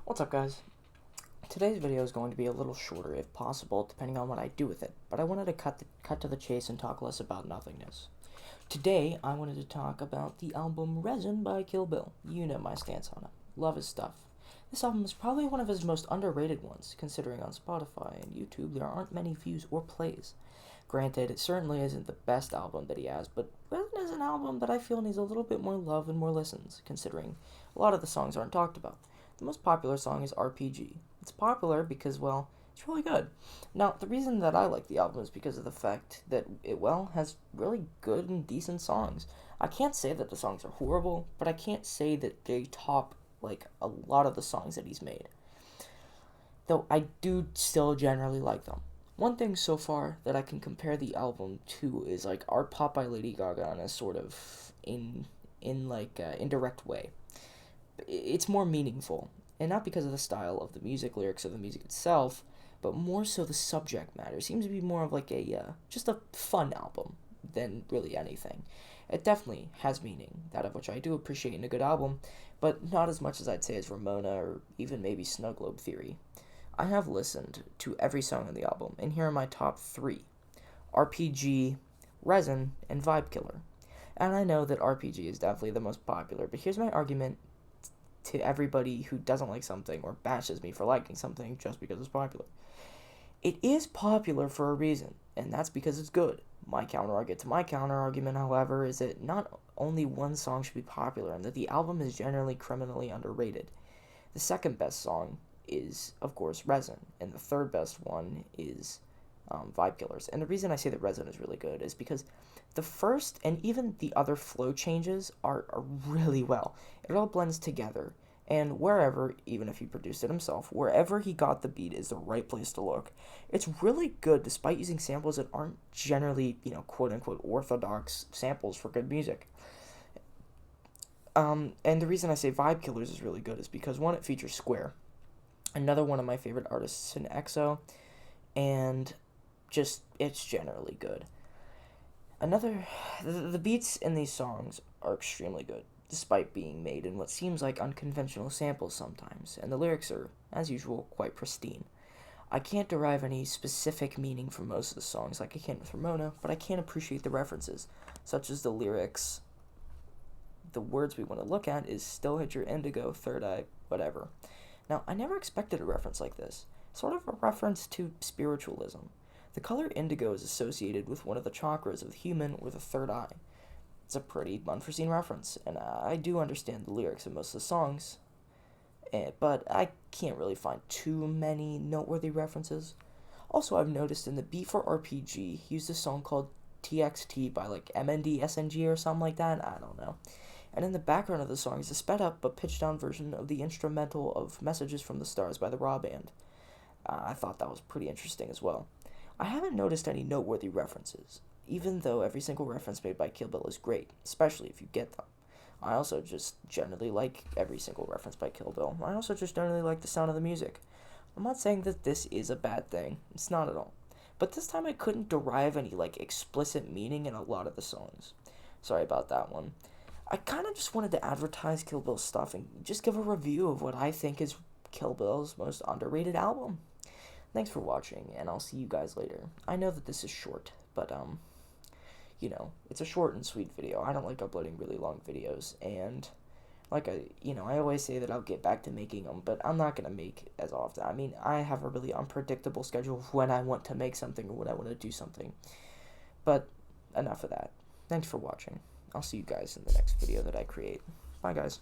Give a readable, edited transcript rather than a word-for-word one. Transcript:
What's up, guys? Today's video is going to be a little shorter if possible, depending on what I do with it, but I wanted to cut to the chase and talk less about nothingness. Today, I wanted to talk about the album Resin by Kill Bill. You know my stance on it. Love his stuff. This album is probably one of his most underrated ones, considering on Spotify and YouTube there aren't many views or plays. Granted, it certainly isn't the best album that he has, but Resin is an album that I feel needs a little bit more love and more listens, considering a lot of the songs aren't talked about. The most popular song is RPG. It's popular because, well, it's really good. Now, the reason that I like the album is because of the fact that it, well, has really good and decent songs. I can't say that the songs are horrible, but I can't say that they top, like, a lot of the songs that he's made. Though I do still generally like them. One thing so far that I can compare the album to is, like, Art Pop by Lady Gaga in a sort of indirect way. It's more meaningful, and not because of the style of the music, lyrics, or the music itself, but more so the subject matter. It seems to be more of like just a fun album than really anything. It definitely has meaning, that of which I do appreciate in a good album, but not as much as I'd say as Ramona or even maybe Snow Globe Theory. I have listened to every song on the album, and here are my top three: RPG, Resin, and Vibe Killer. And I know that RPG is definitely the most popular, but here's my argument to everybody who doesn't like something or bashes me for liking something just because it's popular. It is popular for a reason, and that's because it's good. My counter argument, however, is that not only one song should be popular, and that the album is generally criminally underrated. The second best song is, of course, Resin, and the third best one is Vibe Killers. And the reason I say that Resin is really good is because the first and even the other flow changes are really well. It all blends together, and wherever, even if he produced it himself, wherever he got the beat is the right place to look. It's really good despite using samples that aren't generally, quote unquote, orthodox samples for good music. And the reason I say Vibe Killers is really good is because, one, it features Square, another one of my favorite artists in EXO, and just, it's generally good. The beats in these songs are extremely good, despite being made in what seems like unconventional samples sometimes, and the lyrics are, as usual, quite pristine. I can't derive any specific meaning from most of the songs like I can with Ramona, but I can appreciate the references, such as the lyrics. The words we want to look at is still hit your indigo, third eye, whatever. Now, I never expected a reference like this, sort of a reference to spiritualism. The color indigo is associated with one of the chakras of the human or the third eye. It's a pretty unforeseen reference, and I do understand the lyrics of most of the songs, but I can't really find too many noteworthy references. Also, I've noticed in the beat for RPG, he used a song called TXT by like MNDSNG or something like that, I don't know. And in the background of the song is a sped up but pitched down version of the instrumental of Messages from the Stars by the Raw Band. I thought that was pretty interesting as well. I haven't noticed any noteworthy references, even though every single reference made by Kill Bill is great, especially if you get them. I also just generally like every single reference by Kill Bill. I also just generally like the sound of the music. I'm not saying that this is a bad thing, it's not at all. But this time I couldn't derive any explicit meaning in a lot of the songs. Sorry about that one. I kind of just wanted to advertise Kill Bill's stuff and just give a review of what I think is Kill Bill's most underrated album. Thanks for watching, and I'll see you guys later. I know that this is short, but, it's a short and sweet video. I don't like uploading really long videos, and, I always say that I'll get back to making them, but I'm not going to make as often. I mean, I have a really unpredictable schedule of when I want to make something or when I want to do something. But, enough of that. Thanks for watching. I'll see you guys in the next video that I create. Bye, guys.